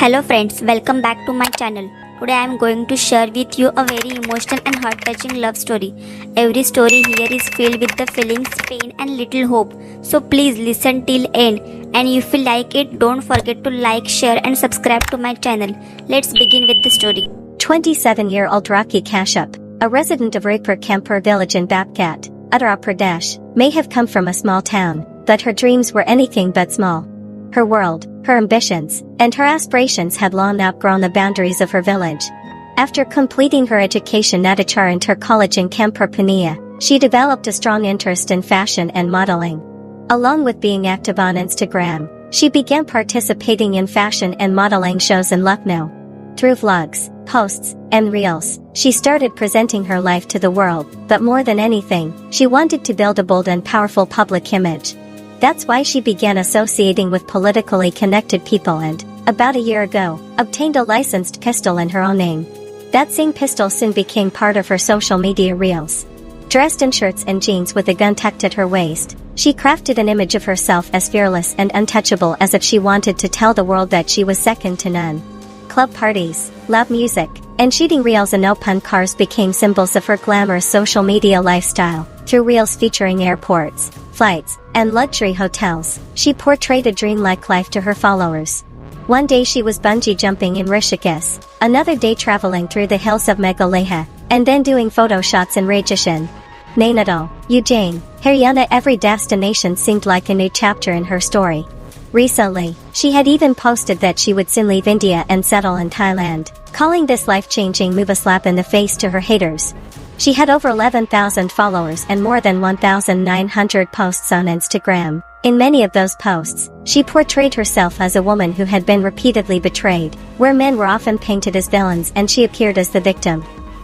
Hello friends, welcome back to my channel. Today I am going to share with you a very emotional and heart-touching love story. Every story here is filled with the feelings, pain and little hope. So please listen till end, and if you like it, don't forget to like, share and subscribe to my channel. Let's begin with the story. 27-year-old Rocky Kashyap, a resident of Raipur village in Babgat, Uttar Pradesh, may have come from a small town, but her dreams were anything but small. Her world, her ambitions, and her aspirations had long outgrown the boundaries of her village. After completing her education at Inter College in Kanpur, Pune, she developed a strong interest in fashion and modeling. Along with being active on Instagram, she began participating in fashion and modeling shows in Lucknow. Through vlogs, posts, and reels, she started presenting her life to the world, but more than anything, she wanted to build a bold and powerful public image. That's why she began associating with politically connected people and, about a year ago, obtained a licensed pistol in her own name. That same pistol soon became part of her social media reels. Dressed in shirts and jeans with a gun tucked at her waist, she crafted an image of herself as fearless and untouchable, as if she wanted to tell the world that she was second to none. Club parties, loud music, and shooting reels in open cars became symbols of her glamorous social media lifestyle. Through reels featuring airports, flights, and luxury hotels, she portrayed a dreamlike life to her followers. One day she was bungee jumping in Rishikesh, another day traveling through the hills of Meghalaya, and then doing photo shots in Rajasthan, Nainital, Ujjain, Haryana. Every destination seemed like a new chapter in her story. Recently, she had even posted that she would soon leave India and settle in Thailand, calling this life-changing move a slap in the face to her haters. She had over 11,000 followers and more than 1,900 posts on Instagram. In many of those posts, she portrayed herself as a woman who had been repeatedly betrayed, where men were often painted as villains and she appeared as the victim.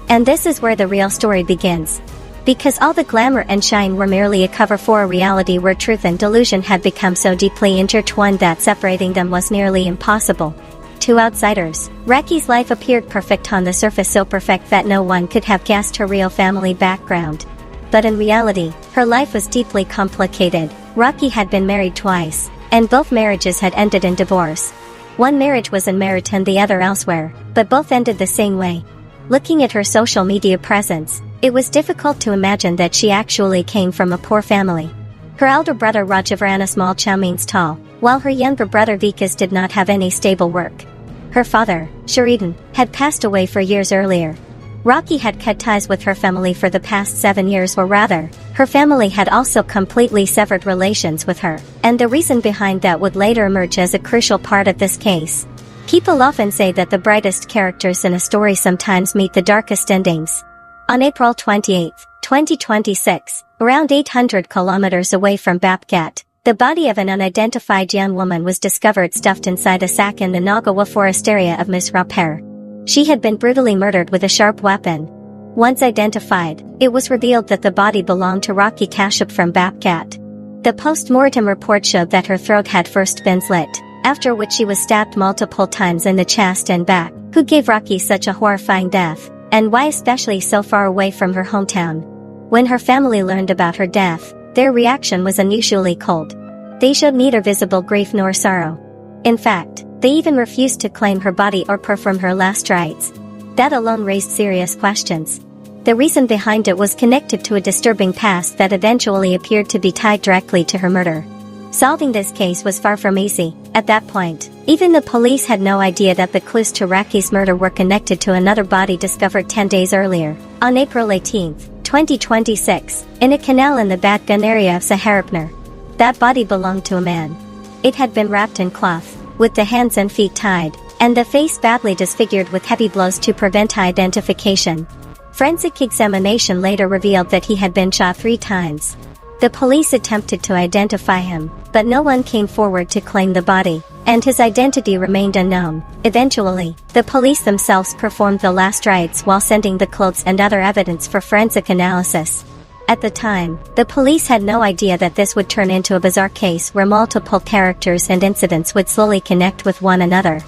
And this is where the real story begins. Because all the glamour and shine were merely a cover for a reality where truth and delusion had become so deeply intertwined that separating them was nearly impossible. To outsiders, Rocky's life appeared perfect on the surface, so perfect that no one could have guessed her real family background. But in reality, her life was deeply complicated. Rocky had been married twice, and both marriages had ended in divorce. One marriage was in Meerut and the other elsewhere, but both ended the same way. Looking at her social media presence, it was difficult to imagine that she actually came from a poor family. Her elder brother Rajiv ran a small chow stall, while her younger brother Vikas did not have any stable work. Her father, Sheridan, had passed away 4 years earlier. Rocky had cut ties with her family for the past 7 years, or rather, her family had also completely severed relations with her, and the reason behind that would later emerge as a crucial part of this case. People often say that the brightest characters in a story sometimes meet the darkest endings. On April 28, 2026, around 800 kilometers away from Babgat, the body of an unidentified young woman was discovered stuffed inside a sack in the Nagawa forest area of Raipur. She had been brutally murdered with a sharp weapon. Once identified, it was revealed that the body belonged to Rocky Kashyap from Babgat. The post-mortem report showed that her throat had first been slit, after which she was stabbed multiple times in the chest and back. Who gave Rocky such a horrifying death, and why especially so far away from her hometown? When her family learned about her death, their reaction was unusually cold. They showed neither visible grief nor sorrow. In fact, they even refused to claim her body or perform her last rites. That alone raised serious questions. The reason behind it was connected to a disturbing past that eventually appeared to be tied directly to her murder. Solving this case was far from easy. At that point, even the police had no idea that the clues to Rocky's murder were connected to another body discovered 10 days earlier, on April 18, 2026, in a canal in the Batgan area of Saharapur. That body belonged to a man. It had been wrapped in cloth, with the hands and feet tied, and the face badly disfigured with heavy blows to prevent identification. Forensic examination later revealed that he had been shot 3 times. The police attempted to identify him, but no one came forward to claim the body, and his identity remained unknown. Eventually, the police themselves performed the last rites while sending the clothes and other evidence for forensic analysis. At the time, the police had no idea that this would turn into a bizarre case where multiple characters and incidents would slowly connect with one another.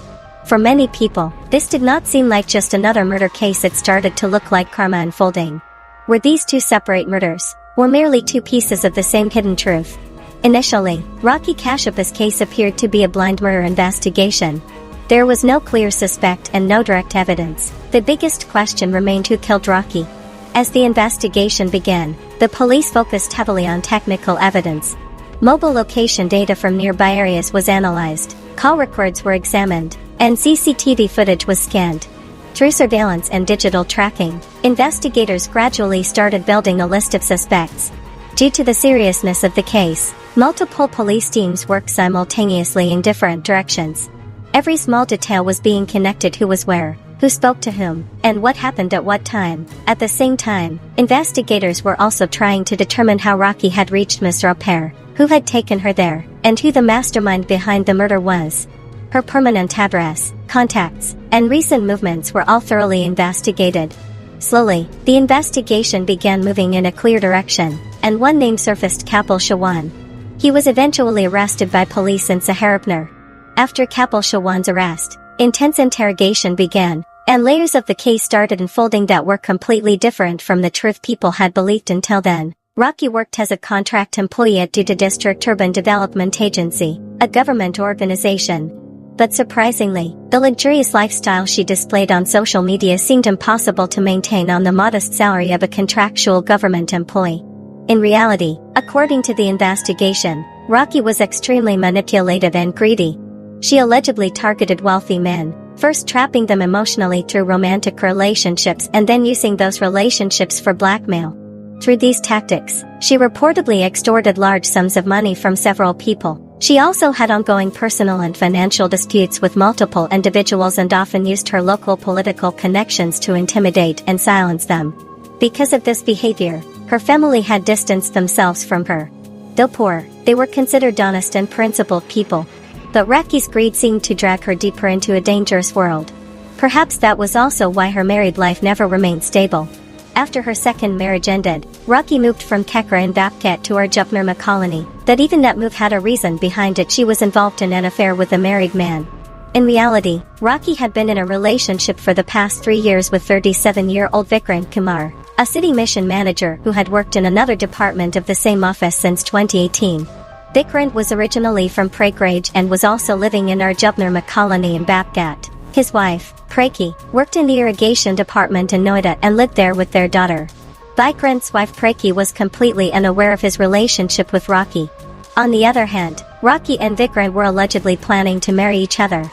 For many people, this did not seem like just another murder case. It started to look like karma unfolding. Were these two separate murders, or merely two pieces of the same hidden truth? Initially, Rocky Kashyap's case appeared to be a blind murder investigation. There was no clear suspect and no direct evidence. The biggest question remained who killed Rocky. As the investigation began, the police focused heavily on technical evidence. Mobile location data from nearby areas was analyzed, call records were examined, and CCTV footage was scanned. Through surveillance and digital tracking, investigators gradually started building a list of suspects. Due to the seriousness of the case, multiple police teams worked simultaneously in different directions. Every small detail was being connected: who was where, who spoke to whom, and what happened at what time. At the same time, investigators were also trying to determine how Rocky had reached Ms. Repere, who had taken her there, and who the mastermind behind the murder was. Her permanent address, contacts, and recent movements were all thoroughly investigated. Slowly, the investigation began moving in a clear direction, and one name surfaced: Kapil Shawan. He was eventually arrested by police in Saharapur. After Kapil Shawan's arrest, intense interrogation began, and layers of the case started unfolding that were completely different from the truth people had believed until then. Rocky worked as a contract employee at Dutta District Urban Development Agency, a government organization. But surprisingly, the luxurious lifestyle she displayed on social media seemed impossible to maintain on the modest salary of a contractual government employee. In reality, according to the investigation, Rocky was extremely manipulative and greedy. She allegedly targeted wealthy men, first trapping them emotionally through romantic relationships and then using those relationships for blackmail. Through these tactics, she reportedly extorted large sums of money from several people. She also had ongoing personal and financial disputes with multiple individuals and often used her local political connections to intimidate and silence them. Because of this behavior, her family had distanced themselves from her. Though poor, they were considered honest and principled people. But Rocky's greed seemed to drag her deeper into a dangerous world. Perhaps that was also why her married life never remained stable. After her second marriage ended, Rocky moved from Kekra in Bapkat to Arjupnirma colony. That even that move had a reason behind it: she was involved in an affair with a married man. In reality, Rocky had been in a relationship for the past 3 years with 37-year-old Vikrant Kumar, a city mission manager who had worked in another department of the same office since 2018. Vikrant was originally from Prayagraj and was also living in Arjupnirma colony in Bapkat. His wife, Praki, worked in the irrigation department in Noida and lived there with their daughter. Vikrant's wife Praki was completely unaware of his relationship with Rocky. On the other hand, Rocky and Vikrant were allegedly planning to marry each other.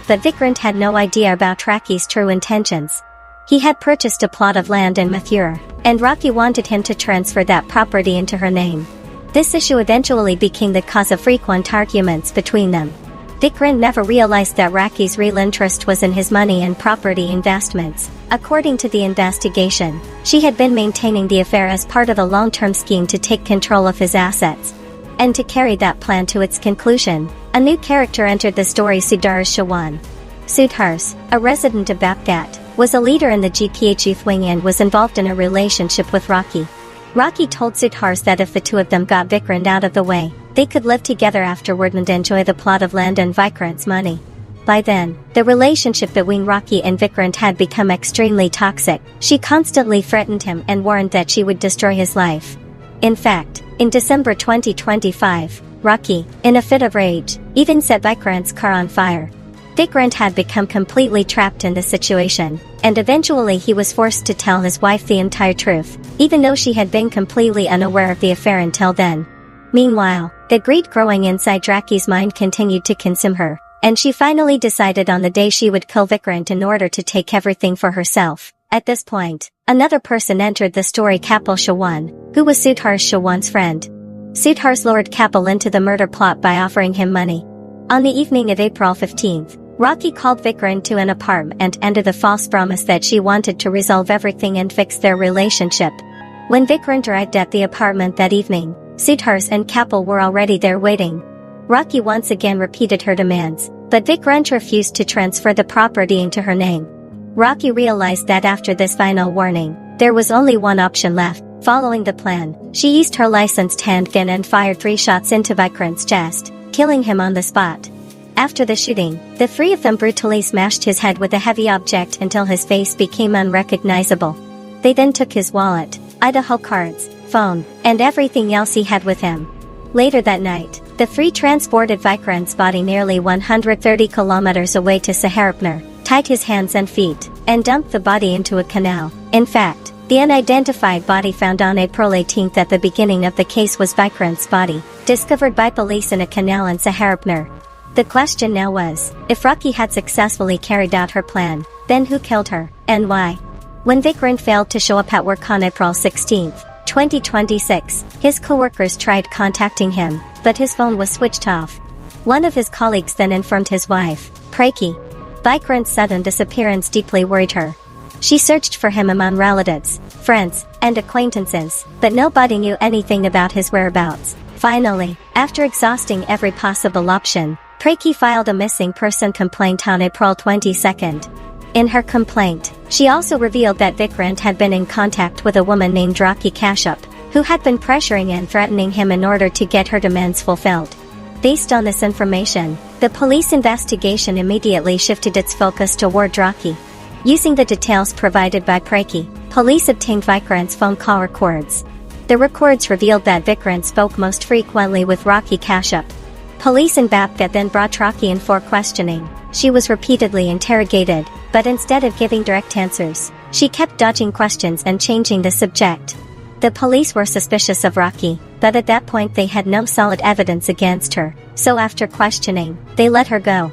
But Vikrant had no idea about Rocky's true intentions. He had purchased a plot of land in Mathura, and Rocky wanted him to transfer that property into her name. This issue eventually became the cause of frequent arguments between them. Vikrant never realized that Rocky's real interest was in his money and property investments. According to the investigation, she had been maintaining the affair as part of a long-term scheme to take control of his assets. And to carry that plan to its conclusion, a new character entered the story: Sudhar Shawan. Sudhar, a resident of Bapkat, was a leader in the GPH youth wing and was involved in a relationship with Rocky. Rocky told Sudhar that if the two of them got Vikrant out of the way, they could live together afterward and enjoy the plot of land and Vikrant's money. By then, the relationship between Rocky and Vikrant had become extremely toxic. She constantly threatened him and warned that she would destroy his life. In fact, in December 2025, Rocky, in a fit of rage, even set Vikrant's car on fire. Vikrant had become completely trapped in the situation, and eventually he was forced to tell his wife the entire truth, even though she had been completely unaware of the affair until then. Meanwhile, the greed growing inside Rocky's mind continued to consume her, and she finally decided on the day she would kill Vikrant in order to take everything for herself. At this point, another person entered the story: Kapil Shawan, who was Sudhar Shawan's friend. Sudhar lured Kapil into the murder plot by offering him money. On the evening of April 15th, Rocky called Vikrant to an apartment under the false promise that she wanted to resolve everything and fix their relationship. When Vikrant arrived at the apartment that evening, Sudhar and Kapil were already there waiting. Rocky once again repeated her demands, but Vikrant refused to transfer the property into her name. Rocky realized that after this final warning, there was only one option left. Following the plan, she used her licensed handgun and fired 3 shots into Vikrant's chest, killing him on the spot. After the shooting, the 3 of them brutally smashed his head with a heavy object until his face became unrecognizable. They then took his wallet, Idaho cards, phone, and everything else he had with him. Later that night, The three transported Vikrant's body nearly 130 kilometers away to Saharapnur, tied his hands and feet, and dumped the body into a canal. In fact, the unidentified body found on April 18 at the beginning of the case was Vikrant's body, discovered by police in a canal in Saharapnur. The question now was, if Rocky had successfully carried out her plan, then who killed her, and why? When Vikrant failed to show up at work on April 16, 2026, his co-workers tried contacting him, but his phone was switched off. One of his colleagues then informed his wife, Preki. Vikrant's sudden disappearance deeply worried her. She searched for him among relatives, friends, and acquaintances, but nobody knew anything about his whereabouts. Finally, after exhausting every possible option, Preki filed a missing person complaint on April 22. In her complaint, she also revealed that Vikrant had been in contact with a woman named Rocky Kashyap, who had been pressuring and threatening him in order to get her demands fulfilled. Based on this information, the police investigation immediately shifted its focus toward Rocky. Using the details provided by Preki, police obtained Vikrant's phone call records. The records revealed that Vikrant spoke most frequently with Rocky Kashyap. Police in Babka then brought Rocky in for questioning. She was repeatedly interrogated, but instead of giving direct answers, she kept dodging questions and changing the subject. The police were suspicious of Rocky, but at that point they had no solid evidence against her, so after questioning, they let her go.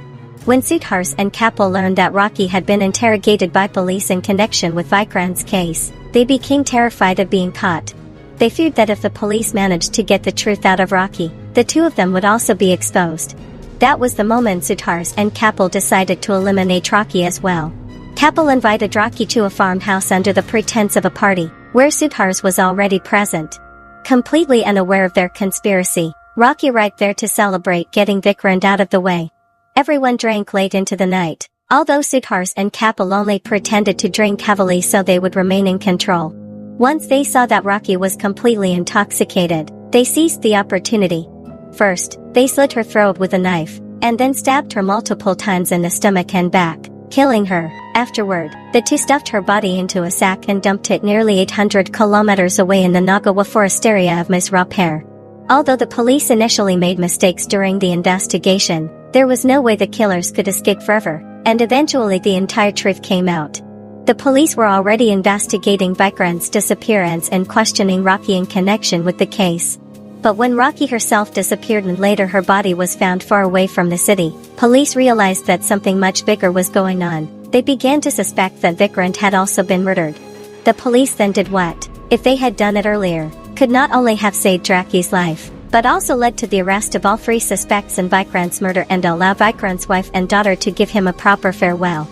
When Sudhars and Kapil learned that Rocky had been interrogated by police in connection with Vikrant's case, they became terrified of being caught. They feared that if the police managed to get the truth out of Rocky, the two of them would also be exposed. That was the moment Sudhars and Kapil decided to eliminate Rocky as well. Kapil invited Rocky to a farmhouse under the pretense of a party, where Sudhars was already present. Completely unaware of their conspiracy, Rocky arrived there to celebrate getting Vikrant out of the way. Everyone drank late into the night, although Sudhars and Kapil only pretended to drink heavily so they would remain in control. Once they saw that Rocky was completely intoxicated, they seized the opportunity. First, they slit her throat with a knife, and then stabbed her multiple times in the stomach and back, killing her. Afterward, the two stuffed her body into a sack and dumped it nearly 800 kilometers away in the Nagawa forest area of Misrapur. Although the police initially made mistakes during the investigation, there was no way the killers could escape forever, and eventually the entire truth came out. The police were already investigating Vikrant's disappearance and questioning Rocky in connection with the case. But when Rocky herself disappeared and later her body was found far away from the city, police realized that something much bigger was going on. They began to suspect that Vikrant had also been murdered. The police then did what, if they had done it earlier, could not only have saved Rocky's life, but also led to the arrest of all three suspects in Vikrant's murder and allowed Vikrant's wife and daughter to give him a proper farewell.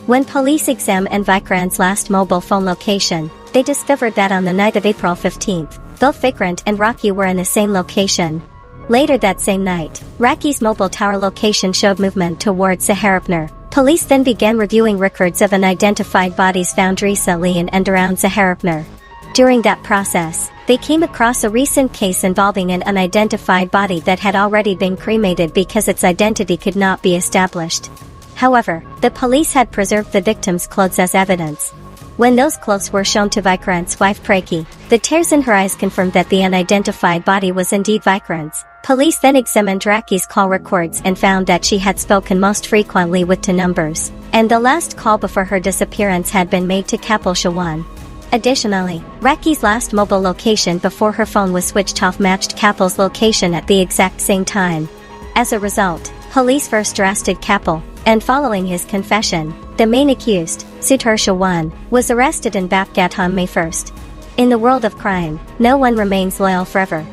When police examined Vikrant's last mobile phone location, they discovered that on the night of April 15, both Vikrant and Rocky were in the same location. Later that same night, Rocky's mobile tower location showed movement towards Saharapnur. Police then began reviewing records of unidentified bodies found recently in and around Saharapnur. During that process, they came across a recent case involving an unidentified body that had already been cremated because its identity could not be established. However, the police had preserved the victim's clothes as evidence. When those clothes were shown to Vikrant's wife Preki, the tears in her eyes confirmed that the unidentified body was indeed Vikrant's. Police then examined Rocky's call records and found that she had spoken most frequently with two numbers, and the last call before her disappearance had been made to Kapil Shawan. Additionally, Rocky's last mobile location before her phone was switched off matched Kapil's location at the exact same time. As a result, police first arrested Kapil, and following his confession, the main accused, Sudhar Shawan, was arrested in Babgat on May 1. In the world of crime, no one remains loyal forever.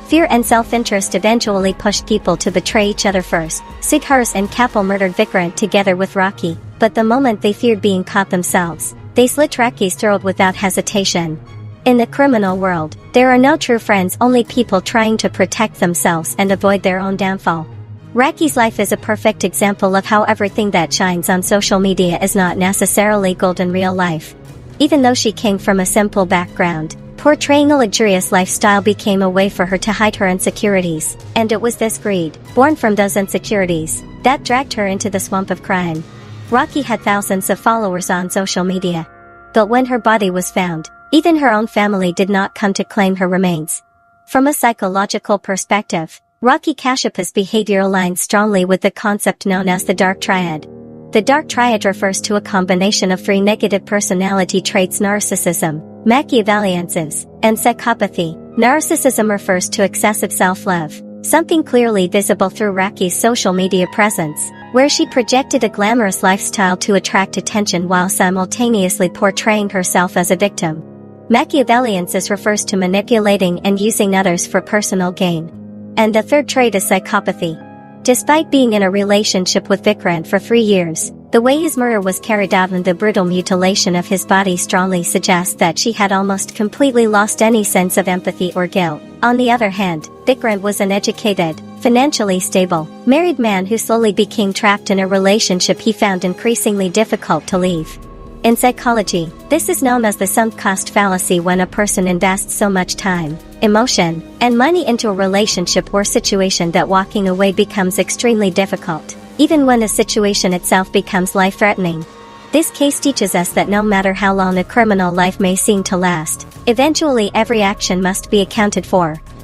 Fear and self-interest eventually pushed people to betray each other first. Sudhars and Kapil murdered Vikrant together with Rocky, but the moment they feared being caught themselves, they slit Rocky's throat without hesitation. In the criminal world, there are no true friends, only people trying to protect themselves and avoid their own downfall. Rocky's life is a perfect example of how everything that shines on social media is not necessarily gold in real life. Even though she came from a simple background, portraying a luxurious lifestyle became a way for her to hide her insecurities, and it was this greed, born from those insecurities, that dragged her into the swamp of crime. Rocky had thousands of followers on social media. But when her body was found, even her own family did not come to claim her remains. From a psychological perspective, Rocky Kashyap's behavior aligns strongly with the concept known as the dark triad. The dark triad refers to a combination of three negative personality traits: narcissism, Machiavelliances, and psychopathy. Narcissism refers to excessive self-love, something clearly visible through Rocky's social media presence, where she projected a glamorous lifestyle to attract attention while simultaneously portraying herself as a victim. Machiavelliances refers to manipulating and using others for personal gain. And the third trait is psychopathy. Despite being in a relationship with Vikrant for 3 years, the way his murder was carried out and the brutal mutilation of his body strongly suggests that she had almost completely lost any sense of empathy or guilt. On the other hand, Vikrant was an educated, financially stable, married man who slowly became trapped in a relationship he found increasingly difficult to leave. In psychology, this is known as the sunk cost fallacy, when a person invests so much time, emotion, and money into a relationship or situation that walking away becomes extremely difficult, even when the situation itself becomes life-threatening. This case teaches us that no matter how long a criminal life may seem to last, eventually every action must be accounted for.